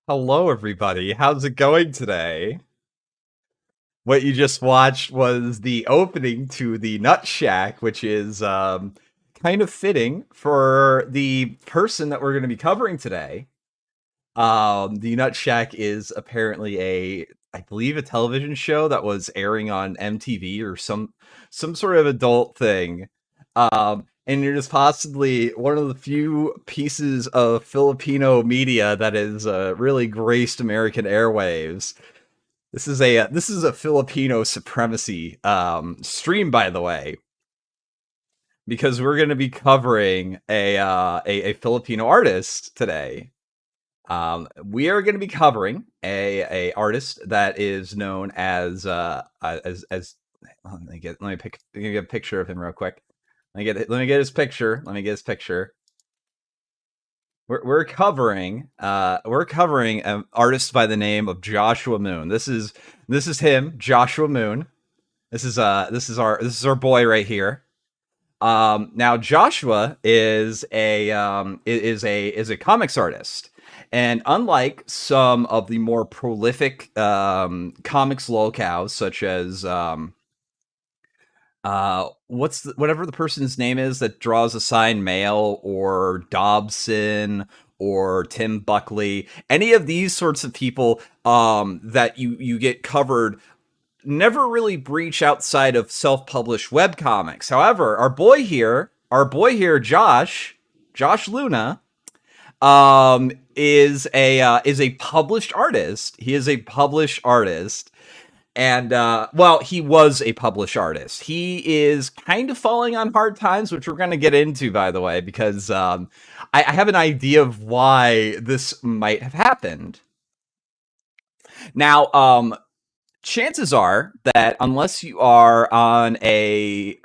Hello, everybody. How's it going today? What you just watched was the opening to the Nut Shack, which is kind of fitting for the person that we're going to be covering today. The Nut Shack is apparently I believe, a television show that was airing on MTV or some sort of adult thing. And it is possibly one of the few pieces of Filipino media that has really graced American airwaves. This is a Filipino supremacy stream, by the way, because we're going to be covering a Filipino artist today. We are going to be covering a artist that is known as let me get a picture of him real quick. Let me get his picture. Let me get his picture. We're covering an artist by the name of Joshua Moon. This is him, Joshua Moon. This is our boy right here. Now Joshua is a comics artist, and unlike some of the more prolific comics lolcows, such as whatever the person's name is that draws a signed mail, or Dobson, or Tim Buckley, any of these sorts of people that you get covered never really breach outside of self-published webcomics. However, our boy here, Josh Luna, is a published artist. He is a published artist. And well, he was a published artist. He is kind of falling on hard times, which we're going to get into, by the way, because I have an idea of why this might have happened. Now, chances are that unless you are on a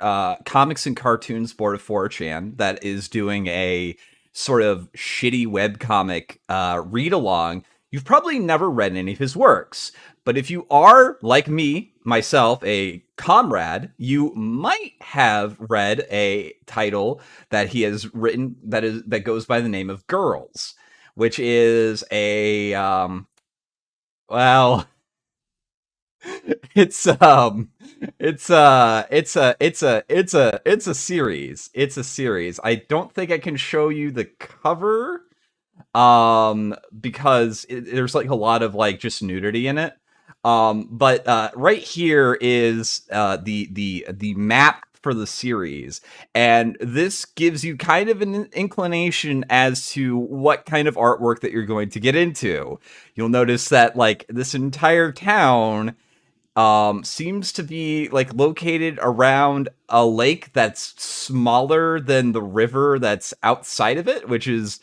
comics and cartoons board of 4chan that is doing a sort of shitty webcomic read along, you've probably never read any of his works. But if you are, like me, myself, a comrade, you might have read a title that he has written that goes by the name of Girls, which is a well, it's it's a series. It's a series. I don't think I can show you the cover because there's like a lot of like just nudity in it. But right here is the map for the series, and this gives you kind of an inclination as to what kind of artwork that you're going to get into. You'll notice that like this entire town seems to be like located around a lake that's smaller than the river that's outside of it, which is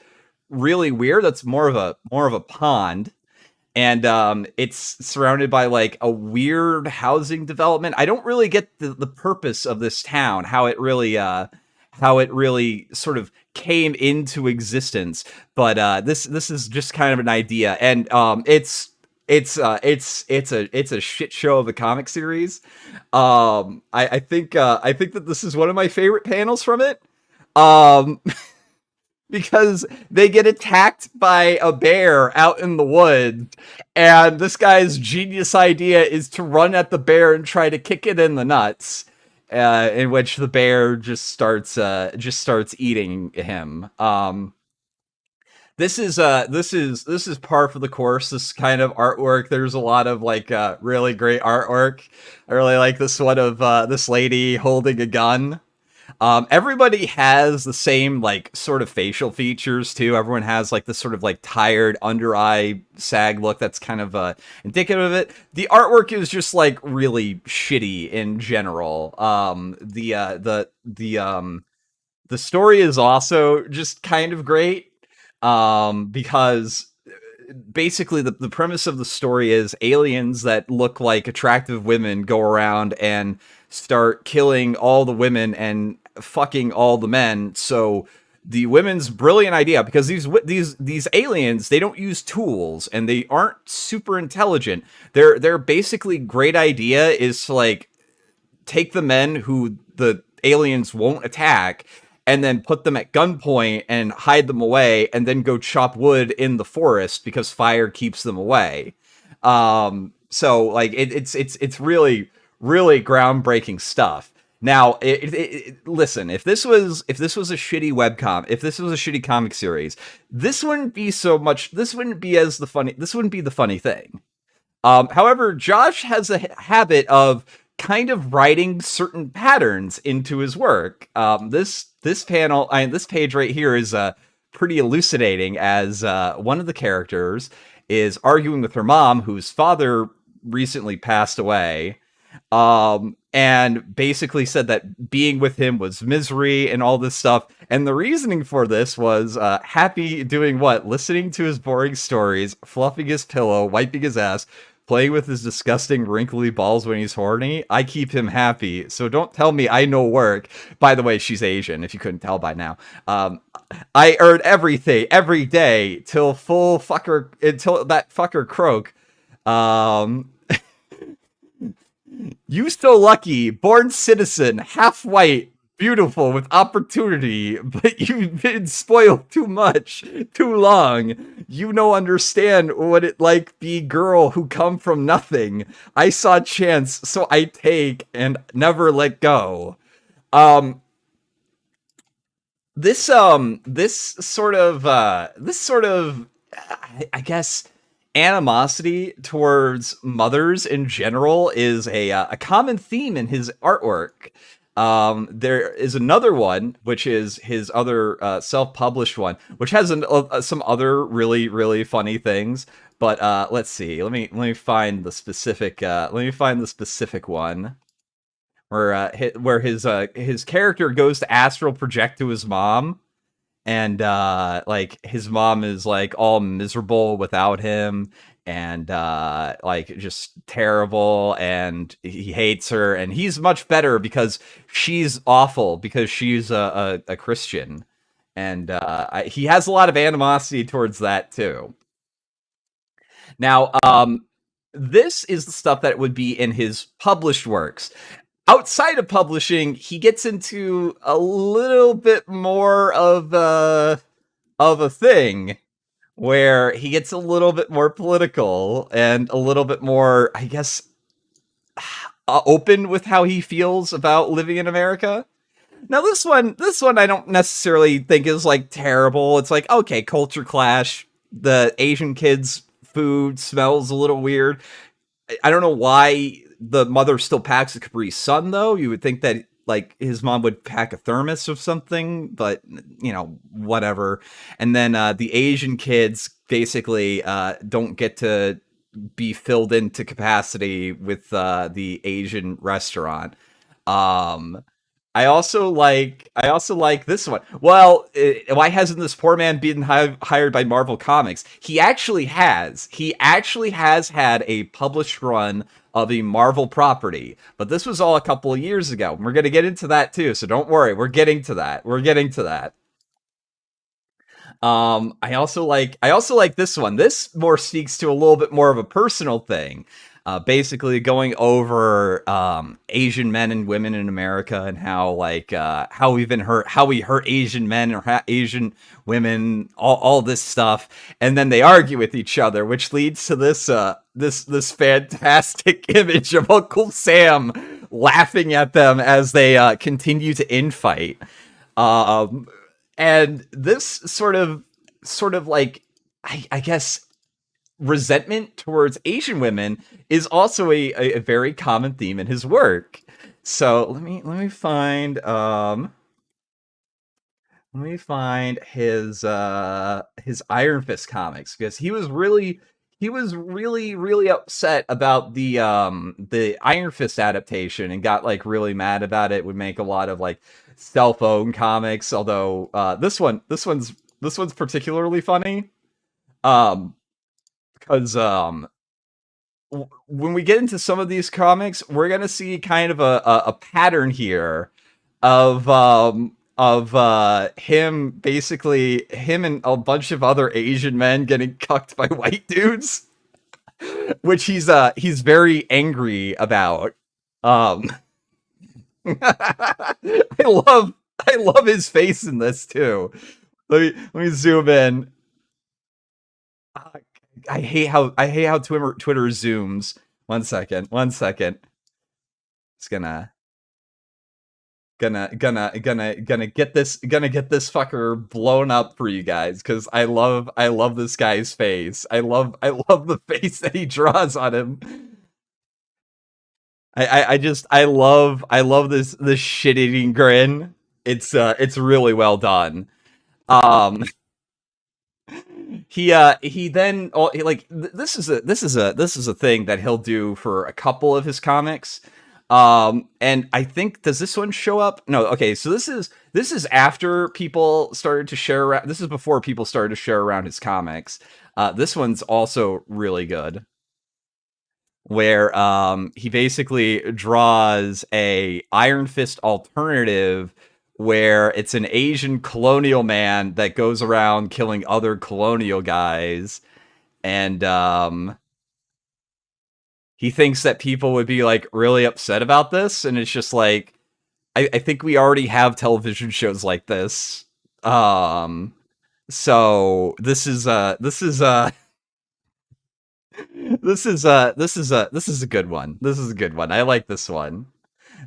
really weird. That's more of a pond, and it's surrounded by like a weird housing development. I don't really get the purpose of this town, how it really sort of came into existence, but this is just kind of an idea, and it's a shit show of a comic series. I think that this is one of my favorite panels from it. Um, because they get attacked by a bear out in the woods, and this guy's genius idea is to run at the bear and try to kick it in the nuts. In which the bear just starts eating him. This is par for the course. This kind of artwork. There's a lot of like really great artwork. I really like this one of this lady holding a gun. Everybody has the same like sort of facial features too. Everyone has like this sort of like tired under eye sag look that's kind of indicative of it. The artwork is just like really shitty in general. The story is also just kind of great, because basically the premise of the story is aliens that look like attractive women go around and start killing all the women and fucking all the men. So the women's brilliant idea, because these aliens, they don't use tools and they aren't super intelligent. Their basically great idea is to like take the men who the aliens won't attack and then put them at gunpoint and hide them away, and then go chop wood in the forest because fire keeps them away. So like it's really really groundbreaking stuff. Now, listen, if this was a shitty webcom, if this was a shitty comic series, this wouldn't be so much. This wouldn't be as the funny. This wouldn't be the funny thing. However, Josh has a habit of kind of writing certain patterns into his work. This panel, this page right here is pretty elucidating, as one of the characters is arguing with her mom, whose father recently passed away, and basically said that being with him was misery and all this stuff. And the reasoning for this was happy doing what? Listening to his boring stories, fluffing his pillow, wiping his ass, playing with his disgusting wrinkly balls when he's horny. I keep him happy, so don't tell me I know work. By the way, she's Asian, if you couldn't tell by now. I earn everything every day till until that fucker croak. You so lucky, born citizen, half white, beautiful with opportunity, but you've been spoiled too much, too long. You no understand what it like be girl who come from nothing. I saw chance, so I take and never let go. This sort of I guess animosity towards mothers in general is a common theme in his artwork. There is another one, which is his other self-published one, which has some other really really funny things. But let's see. Let me find the specific. Let me find the specific one where his character goes to astral project to his mom, and like his mom is like all miserable without him, and like just terrible, and he hates her, and he's much better because she's awful because she's a Christian, and he has a lot of animosity towards that too. Now, this is the stuff that would be in his published works. Outside of publishing, he gets into a little bit more of a thing where he gets a little bit more political and a little bit more, I guess, open with how he feels about living in America. Now, this one I don't necessarily think is like terrible. It's like, okay, culture clash. The Asian kids' food smells a little weird. I don't know why the mother still packs a Capri Sun, though. You would think that like his mom would pack a thermos of something, but you know, whatever. And then the Asian kids basically don't get to be filled into capacity with the Asian restaurant. I also like this one. Well, why hasn't this poor man been hired by Marvel Comics? He actually has. He actually has had a published run of a Marvel property, but this was all a couple of years ago. We're going to get into that too, so don't worry. We're getting to that. We're getting to that. I also like this one. This more speaks to a little bit more of a personal thing. Basically going over Asian men and women in America, and how like how we hurt Asian men or Asian women, all this stuff, and then they argue with each other, which leads to this fantastic image of Uncle Sam laughing at them as they continue to infight. And this sort of like I guess resentment towards Asian women is also a very common theme in his work. So let me find his Iron Fist comics, because he was really upset about the Iron Fist adaptation and got like really mad about it. Would make a lot of like cell phone comics, although this one's particularly funny. Um because when we get into some of these comics, we're gonna see kind of a pattern here of him, basically him and a bunch of other Asian men getting cucked by white dudes, which he's very angry about. Um, I love I love his face in this too. Let me zoom in. Ah, I hate how Twitter zooms. 1 second. 1 second. It's gonna get this fucker blown up for you guys because I love this guy's face. I love the face that he draws on him. I love this shit eating grin. It's really well done. Um, he then like this is a thing that he'll do for a couple of his comics. And I think, does this one show up? No, okay, so this is after people started to share around, this is before people started to share around his comics. This one's also really good, where he basically draws a Iron Fist alternative where it's an Asian colonial man that goes around killing other colonial guys, and he thinks that people would be like really upset about this, and it's just like, I think we already have television shows like this. So this is a good one. This is a good one. I like this one.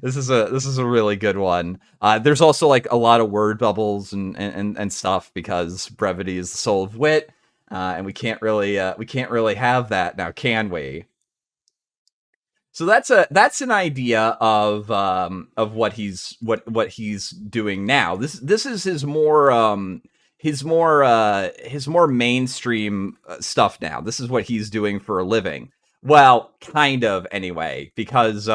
This is a really good one. There's also like a lot of word bubbles and stuff because brevity is the soul of wit, and we can't really have that now, can we? So that's an idea of what he's doing now. This is his more mainstream stuff now. This is what he's doing for a living. Well, kind of anyway, because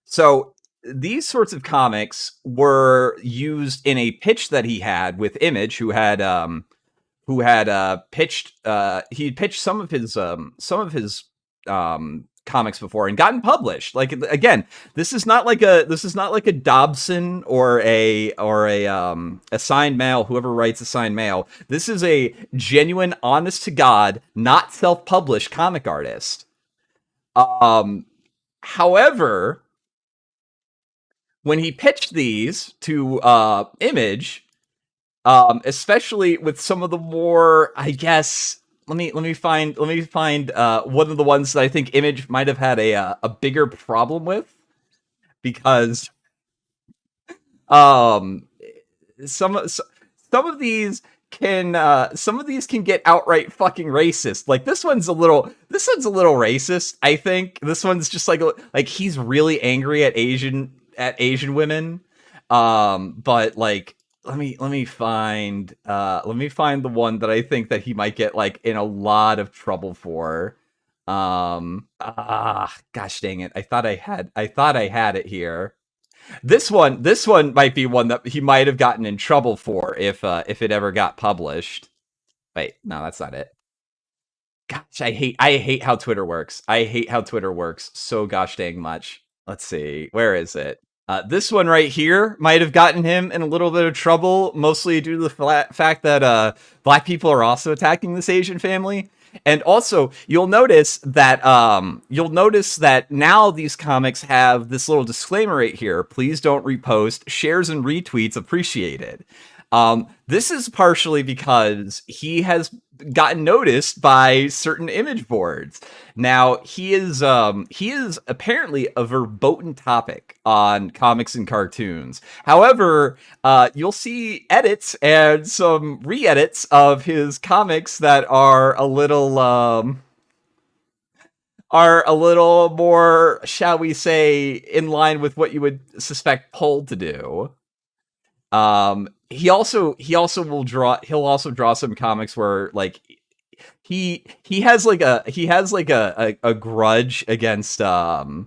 so these sorts of comics were used in a pitch that he had with Image, who had pitched he pitched some of his comics before and gotten published. Like, again, this is not like a Dobson or a signed mail, whoever writes a signed mail. This is a genuine, honest to God, not self-published comic artist. Um However, when he pitched these to Image, especially with some of the more, I guess, let me find one of the ones that I think Image might have had a bigger problem with, because um some of these can get outright fucking racist. Like, this one's a little racist, I think. This one's just like he's really angry at Asian women. But like, let me find the one that I think that he might get like in a lot of trouble for. Gosh dang it. I thought I had it here. This one might be one that he might have gotten in trouble for if it ever got published. Wait, no, that's not it. Gosh, I hate how Twitter works. I hate how Twitter works so gosh dang much. Let's see, where is it? This one right here might have gotten him in a little bit of trouble, mostly due to the fact that black people are also attacking this Asian family. And also, you'll notice that now these comics have this little disclaimer right here. Please don't repost. Shares and retweets appreciated. This is partially because he has gotten noticed by certain image boards. Now, he is apparently a verboten topic on comics and cartoons. However, you'll see edits and some re-edits of his comics that are a little more, shall we say, in line with what you would suspect Poll to do. He'll also draw some comics where, like, he has like a grudge against non-white.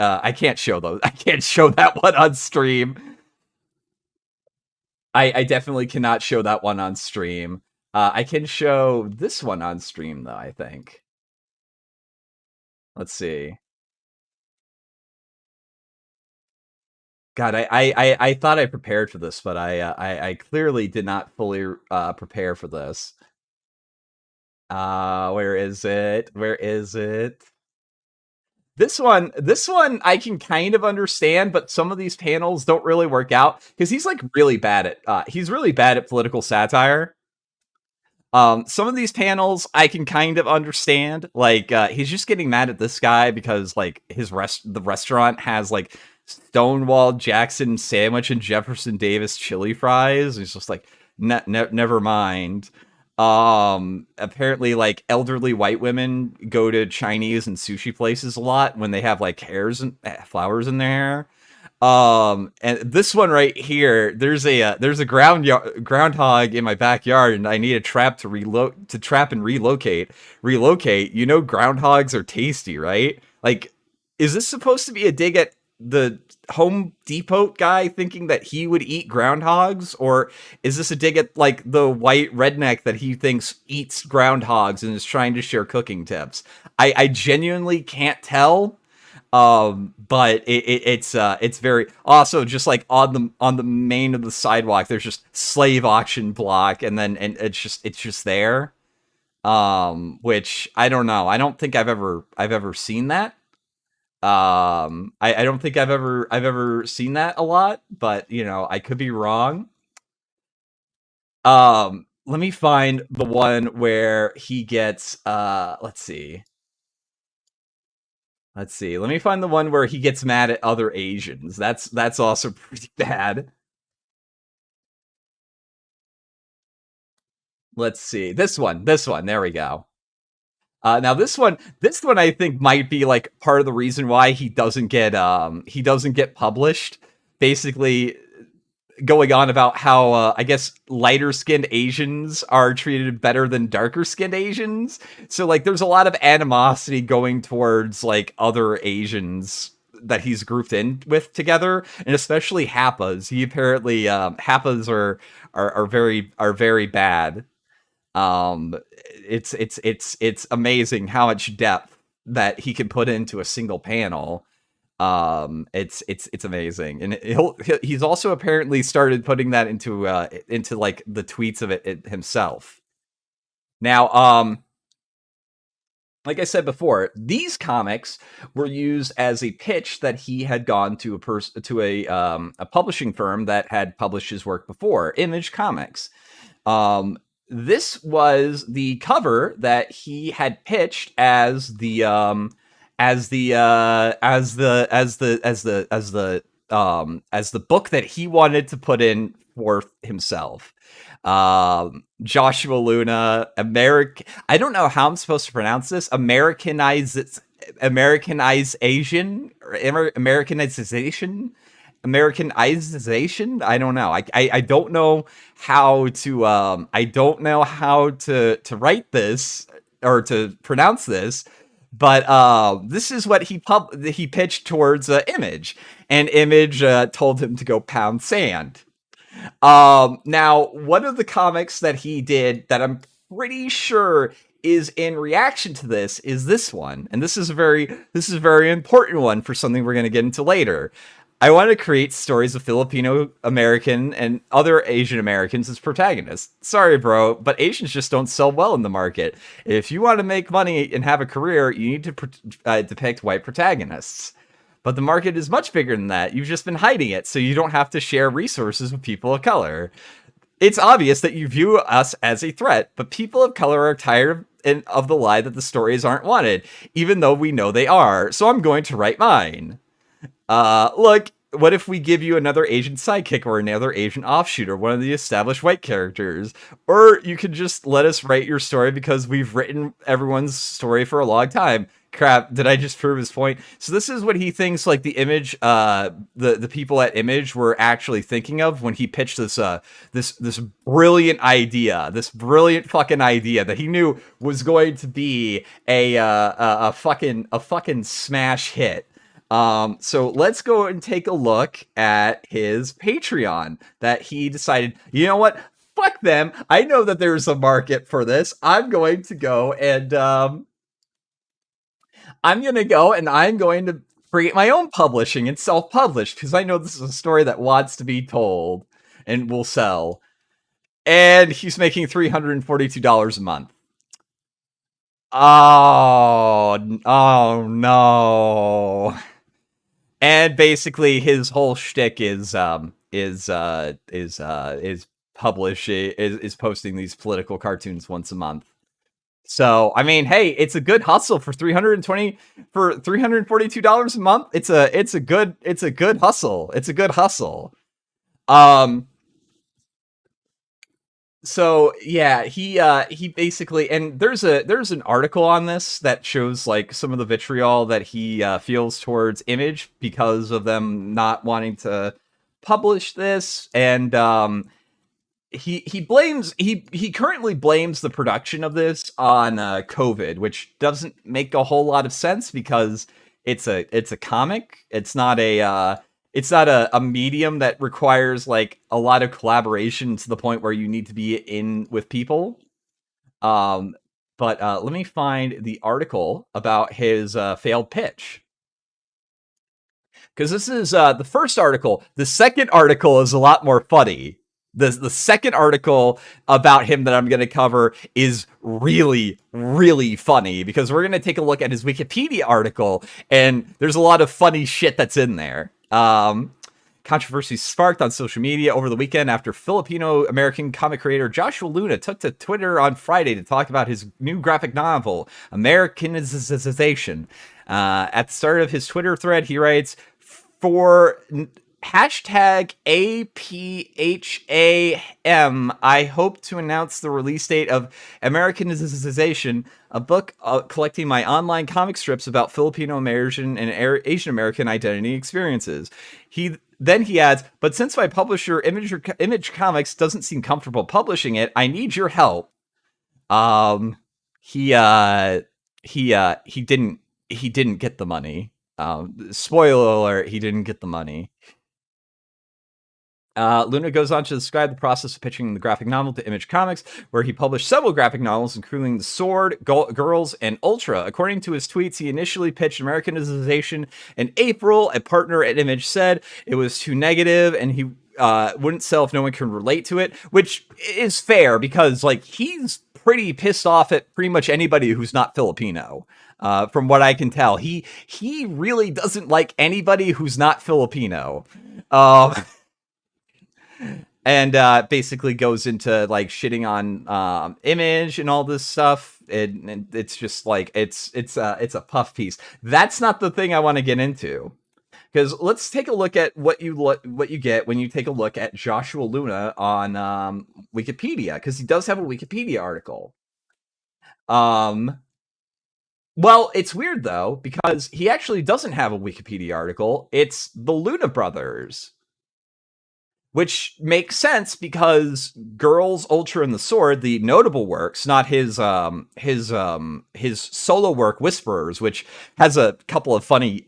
I can't show those. I can't show that one on stream. I definitely cannot show that one on stream. I can show this one on stream though, I think. Let's see. God, I thought I prepared for this, but I clearly did not fully prepare for this. Where is it? Where is it? This one I can kind of understand, but some of these panels don't really work out because he's really bad at political satire. Some of these panels I can kind of understand. Like, he's just getting mad at this guy because like the restaurant has like Stonewall Jackson sandwich and Jefferson Davis chili fries. He's just like, never mind. Apparently, like elderly white women go to Chinese and sushi places a lot when they have like hairs and flowers in their hair. And this one right here, there's a groundhog in my backyard, and I need a trap to trap and relocate. Relocate. You know, groundhogs are tasty, right? Like, is this supposed to be a dig at the Home Depot guy thinking that he would eat groundhogs, or is this a dig at like the white redneck that he thinks eats groundhogs and is trying to share cooking tips? I genuinely can't tell. But it's very also just like on the main of the sidewalk. There's just slave auction block, and it's just there. Which I don't know. I don't think I've ever seen that. I don't think I've ever seen that a lot, but you know, I could be wrong. Let me find the one where he gets let's see. Let's see. Let me find the one where he gets mad at other Asians. That's also pretty bad. Let's see. This one. This one. There we go. Now this one I think might be like part of the reason why he doesn't get published. Basically, going on about how I guess lighter skinned Asians are treated better than darker skinned Asians. So like there's a lot of animosity going towards like other Asians that he's grouped in with together, and especially Happas. He apparently Happas are very bad. It's amazing how much depth that he can put into a single panel. It's amazing, and he's also apparently started putting that into like the tweets of it himself. Now, like I said before, these comics were used as a pitch that he had gone to a publishing firm that had published his work before, Image Comics. This was the cover that he had pitched as the book that he wanted to put in for himself. Joshua Luna, I don't know how I'm supposed to pronounce this. Americanized Asian, or Americanization. I don't know. I don't know how to write this or to pronounce this, but this is what he pitched towards Image, and Image told him to go pound sand. Now, one of the comics that he did that I'm pretty sure is in reaction to this is this one, and this is a very important one for something we're going to get into later. I want to create stories of Filipino American and other Asian Americans as protagonists. Sorry, bro, but Asians just don't sell well in the market. If you want to make money and have a career, you need to depict white protagonists. But the market is much bigger than that. You've just been hiding it, so you don't have to share resources with people of color. It's obvious that you view us as a threat, but people of color are tired of the lie that the stories aren't wanted, even though we know they are. So I'm going to write mine. Look, what if we give you another Asian sidekick or another Asian offshoot or one of the established white characters? Or you could just let us write your story because we've written everyone's story for a long time. Crap, did I just prove his point? So this is what he thinks like the Image, the people at Image were actually thinking of when he pitched this brilliant idea, this brilliant fucking idea that he knew was going to be a fucking smash hit. So let's go and take a look at his Patreon that he decided, you know what? Fuck them. I know that there's a market for this. I'm going to go and I'm going to create my own publishing and self-publish because I know this is a story that wants to be told and will sell. And he's making $342 a month. Oh no. And basically his whole shtick is publishing is posting these political cartoons once a month. So I mean, hey, it's a good hustle for $342 a month. It's a good hustle. It's a good hustle. Um so yeah, he basically, and there's an article on this that shows like some of the vitriol that he feels towards Image because of them not wanting to publish this. And he currently blames the production of this on COVID, which doesn't make a whole lot of sense because it's a comic. It's not a medium that requires like a lot of collaboration to the point where you need to be in with people. Um, but let me find the article about his failed pitch, because this is the first article. The second article is a lot more funny. The second article about him that I'm going to cover is really, really funny because we're going to take a look at his Wikipedia article, and there's a lot of funny shit that's in there. Controversy sparked on social media over the weekend after Filipino-American comic creator Joshua Luna took to Twitter on Friday to talk about his new graphic novel, Americanization. At the start of his Twitter thread, he writes, for hashtag APHAM, I hope to announce the release date of Americanization, a book collecting my online comic strips about Filipino American and Asian American identity experiences. He adds, but since my publisher Image Comics doesn't seem comfortable publishing it, I need your help. Um, he didn't get the money. Spoiler alert, he didn't get the money. Luna goes on to describe the process of pitching the graphic novel to Image Comics, where he published several graphic novels, including The Sword, Girls, and Ultra. According to his tweets, he initially pitched Americanization in April. A partner at Image said it was too negative, and he wouldn't sell if no one can relate to it, which is fair because, like, he's pretty pissed off at pretty much anybody who's not Filipino. From what I can tell, he really doesn't like anybody who's not Filipino. And basically goes into like shitting on Image and all this stuff. And it's just like it's a puff piece. That's not the thing I want to get into, because let's take a look at what you get when you take a look at Joshua Luna on Wikipedia, because he does have a Wikipedia article. Well, it's weird though, because he actually doesn't have a Wikipedia article. It's the Luna brothers, which makes sense because Girls, Ultra, and the Sword, the notable works, not his solo work, Whisperers, which has a couple of funny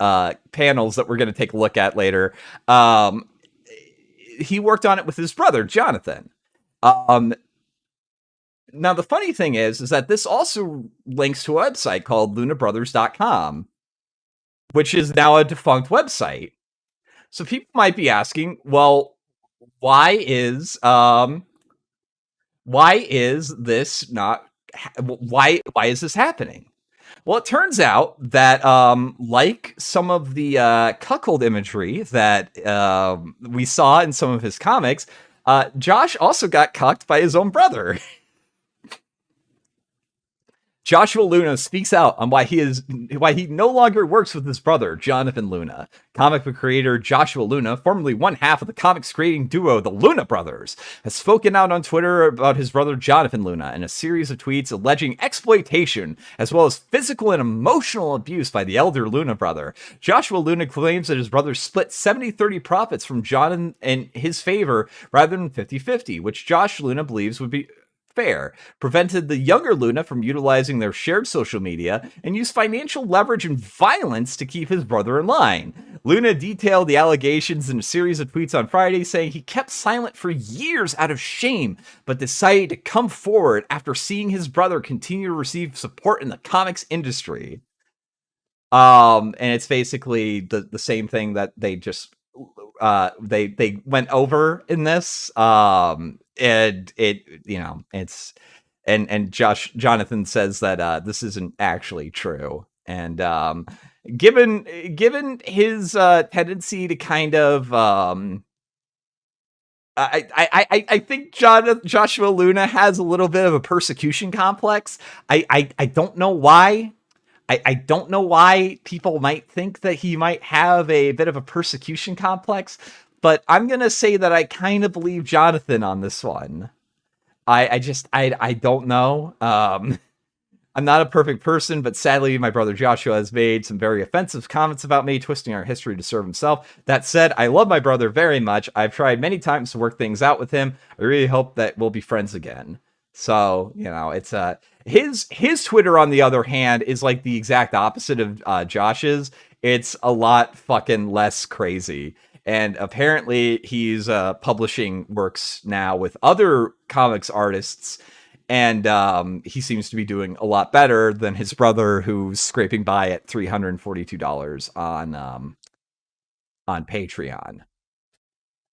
panels that we're going to take a look at later. He worked on it with his brother Jonathan. Now the funny thing is that this also links to a website called LunaBrothers.com, which is now a defunct website. So people might be asking, well, why is this not why is this happening? Well, it turns out that like some of the cuckold imagery that we saw in some of his comics, Josh also got cucked by his own brother. Joshua Luna speaks out on why he no longer works with his brother, Jonathan Luna. Comic book creator Joshua Luna, formerly one half of the comics creating duo the Luna Brothers, has spoken out on Twitter about his brother Jonathan Luna in a series of tweets alleging exploitation as well as physical and emotional abuse by the elder Luna brother. Joshua Luna claims that his brother split 70-30 profits from John in his favor rather than 50-50, which Josh Luna believes would be fair, prevented the younger Luna from utilizing their shared social media, and used financial leverage and violence to keep his brother in line. Luna detailed the allegations in a series of tweets on Friday, saying he kept silent for years out of shame, but decided to come forward after seeing his brother continue to receive support in the comics industry. And it's basically the same thing that they just they went over in this. And it, it's and Jonathan says that this isn't actually true. And given his tendency to kind of I think Joshua Luna has a little bit of a persecution complex. I don't know why. I don't know why people might think that he might have a bit of a persecution complex, but I'm gonna say that I kind of believe Jonathan on this one. I don't know. I'm not a perfect person, but sadly, my brother Joshua has made some very offensive comments about me, twisting our history to serve himself. That said, I love my brother very much. I've tried many times to work things out with him. I really hope that we'll be friends again. So, it's his Twitter, on the other hand, is like the exact opposite of Josh's. It's a lot fucking less crazy. And apparently he's publishing works now with other comics artists, and he seems to be doing a lot better than his brother, who's scraping by at $342 on Patreon.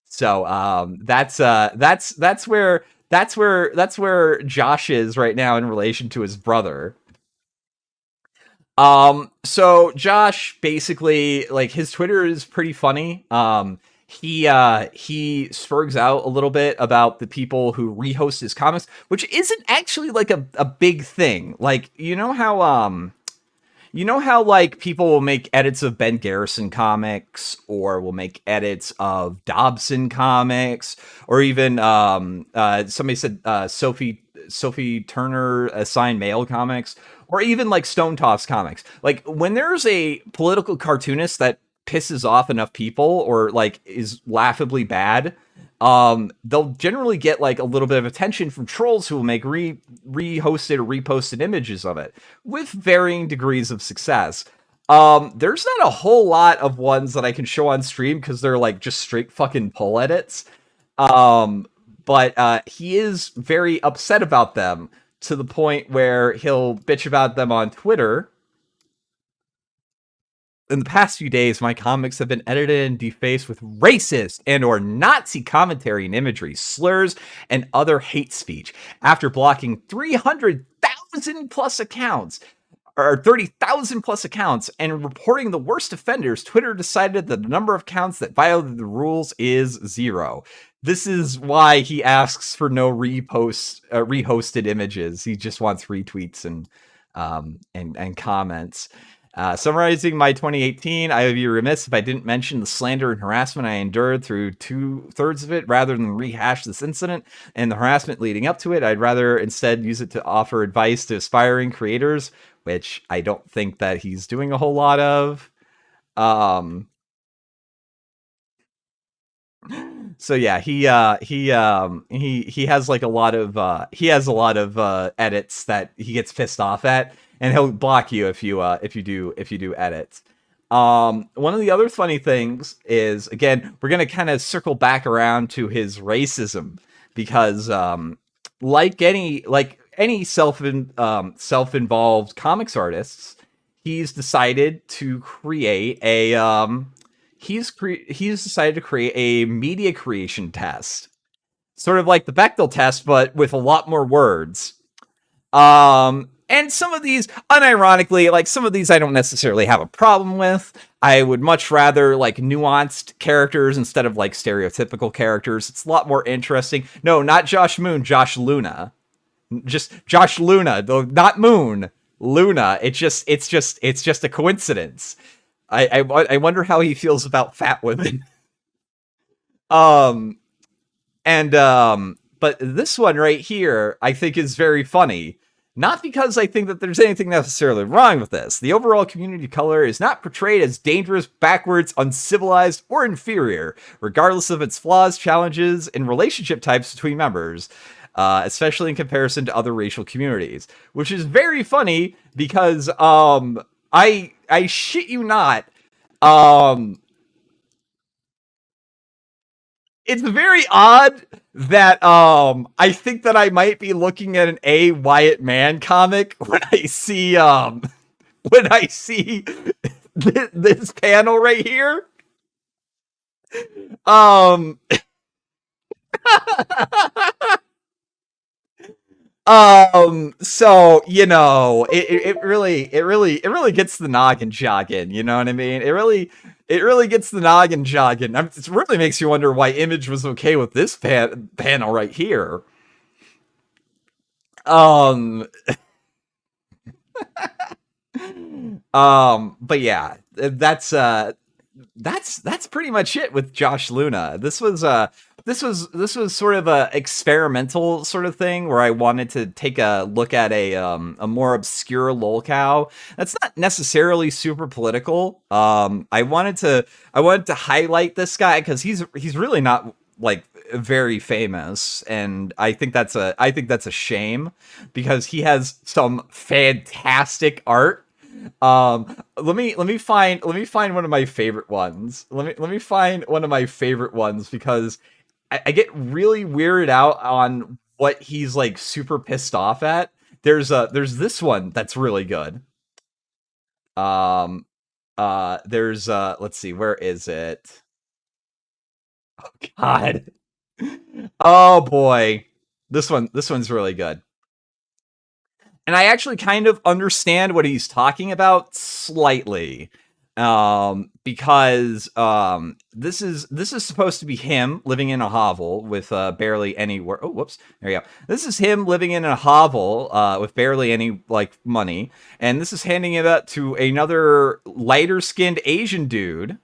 So that's where Josh is right now in relation to his brother. So Josh basically, like, his Twitter is pretty funny. He spurgs out a little bit about the people who rehost his comics, which isn't actually like a big thing. Like, like people will make edits of Ben Garrison comics, or will make edits of Dobson comics, or even somebody said Sophie Turner assigned mail comics, or even like Stone Toss comics. Like, when there's a political cartoonist that pisses off enough people, or like is laughably bad, they'll generally get like a little bit of attention from trolls who will make rehosted or reposted images of it with varying degrees of success. There's not a whole lot of ones that I can show on stream because they're like just straight fucking pull edits. But he is very upset about them, to the point where he'll bitch about them on Twitter. In the past few days, my comics have been edited and defaced with racist and or Nazi commentary and imagery, slurs, and other hate speech. After blocking 300,000 plus accounts, or 30,000 plus accounts, and reporting the worst offenders, Twitter decided that the number of accounts that violated the rules is 0. This is why he asks for no rehosted images. He just wants retweets and comments. Summarizing my 2018, I would be remiss if I didn't mention the slander and harassment I endured through 2/3 of it. Rather than rehash this incident and the harassment leading up to it, I'd rather instead use it to offer advice to aspiring creators, which I don't think that he's doing a whole lot of. So yeah, he has like a lot of edits that he gets pissed off at, and he'll block you if you do edits. One of the other funny things is, again, we're gonna kind of circle back around to his racism, because like any self-involved comics artists, he's decided to create a he's decided to create a media creation test, sort of like the Bechdel test, but with a lot more words. And some of these, unironically, like, some of these I don't necessarily have a problem with. I would much rather like nuanced characters instead of like stereotypical characters. It's a lot more interesting. No, not Josh Moon, Josh Luna. Just Josh Luna, though, not Moon. Luna. It's just a coincidence. I wonder how he feels about fat women. But this one right here, I think, is very funny. Not because I think that there's anything necessarily wrong with this. The overall community of color is not portrayed as dangerous, backwards, uncivilized, or inferior, regardless of its flaws, challenges, and relationship types between members, especially in comparison to other racial communities. Which is very funny because I shit you not. It's very odd that I think that I might be looking at an A. Wyatt Mann comic when I see this panel right here. So it really gets the noggin jogging. You know what I mean? It really gets the noggin jogging. It really makes you wonder why Image was okay with this panel right here. Um, but yeah, that's pretty much it with Josh Luna. This was sort of a experimental sort of thing where I wanted to take a look at a more obscure lolcow. That's not necessarily super political. I wanted to highlight this guy because he's really not like very famous, and I think that's a shame because he has some fantastic art. Let me find one of my favorite ones. Let me find one of my favorite ones because I get really weirded out on what he's like super pissed off at. There's this one that's really good. Um there's let's see, where is it? God. Oh boy. This one's really good. And I actually kind of understand what he's talking about slightly, because this is supposed to be him living in a hovel with barely any work. Oh, whoops, there you go. This is him living in a hovel with barely any like money, and this is handing it up to another lighter skinned Asian dude.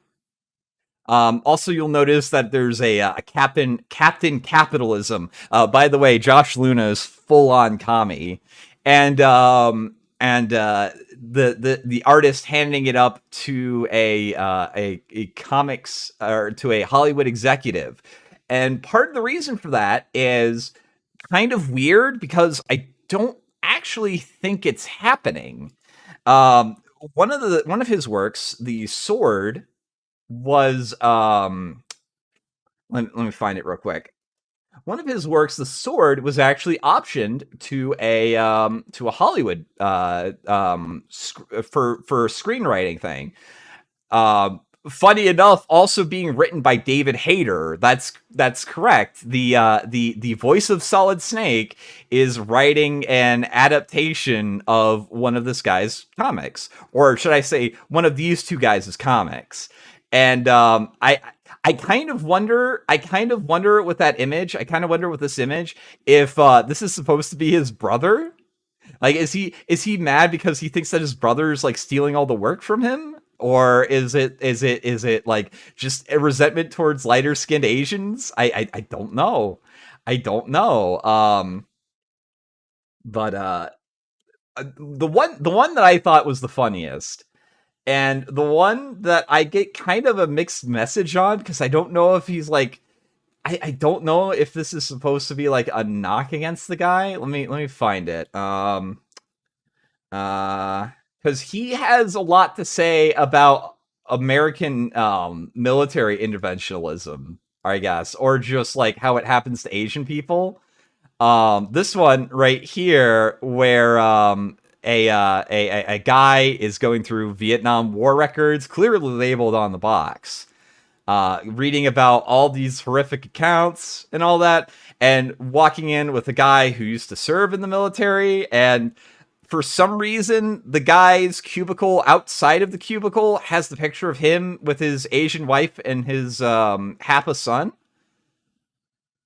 Also, you'll notice that there's a Captain Capitalism. By the way, Josh Luna is full on commie, and the artist handing it up to a comics or to a Hollywood executive, and part of the reason for that is kind of weird because I don't actually think it's happening. Um, one of his works, the sword was let me find it real quick. One of his works, The Sword, was actually optioned to a Hollywood for screenwriting thing. Funny enough, also being written by David Hayter. That's correct. The voice of Solid Snake is writing an adaptation of one of this guy's comics, or should I say, one of these two guys' comics. And I kind of wonder. I kind of wonder with that image. I kind of wonder with this image if this is supposed to be his brother. Like, is he mad because he thinks that his brother's like stealing all the work from him? Or is it like just a resentment towards lighter skinned Asians? I don't know. I don't know. But the one that I thought was the funniest, and the one that I get kind of a mixed message on because I don't know if he's like I don't know if this is supposed to be like a knock against the guy. Let me find it. Because he has a lot to say about American military interventionism, I guess, or just like how it happens to Asian people. This one right here, where a guy is going through Vietnam War records, clearly labeled on the box, reading about all these horrific accounts and all that, and walking in with a guy who used to serve in the military, and for some reason, the guy's cubicle outside of the cubicle has the picture of him with his Asian wife and his half a son,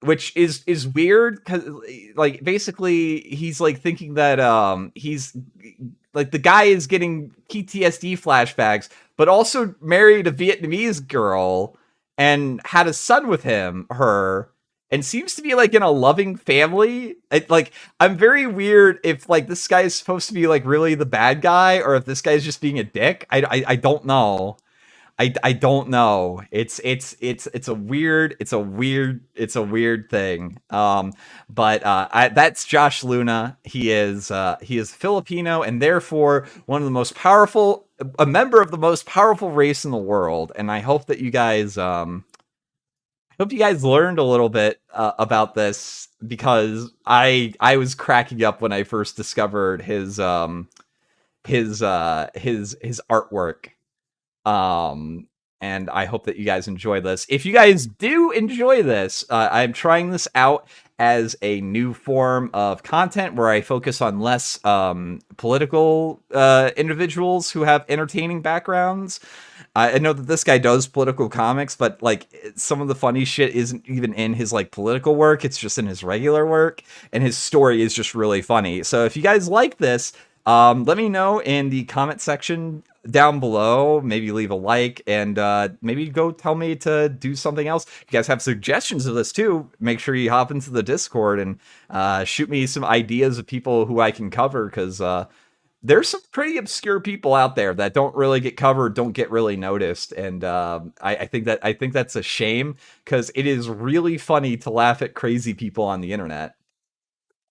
which is weird because like basically he's like thinking that he's like the guy is getting PTSD flashbacks, but also married a Vietnamese girl and had a son with her, and seems to be like in a loving family. Like, I'm very weird if like this guy is supposed to be like really the bad guy or if this guy's just being a dick. I don't know. I don't know. It's a weird thing. But that's Josh Luna. He is Filipino and therefore one of the most powerful, a member of the most powerful race in the world. And I hope that you guys learned a little bit about this because I was cracking up when I first discovered his artwork. and I hope that you guys enjoy this. If you guys do enjoy this, I'm trying this out as a new form of content where I focus on less political individuals who have entertaining backgrounds. I know that this guy does political comics, but like some of the funny shit isn't even in his like political work. It's just in his regular work, and his story is just really funny. So if you guys like this, let me know in the comment section down below. Maybe leave a like, and maybe go tell me to do something else. If you guys have suggestions of this too, make sure you hop into the Discord and shoot me some ideas of people who I can cover, because there's some pretty obscure people out there that don't really get covered, don't get really noticed, and I think that's a shame, because it is really funny to laugh at crazy people on the internet.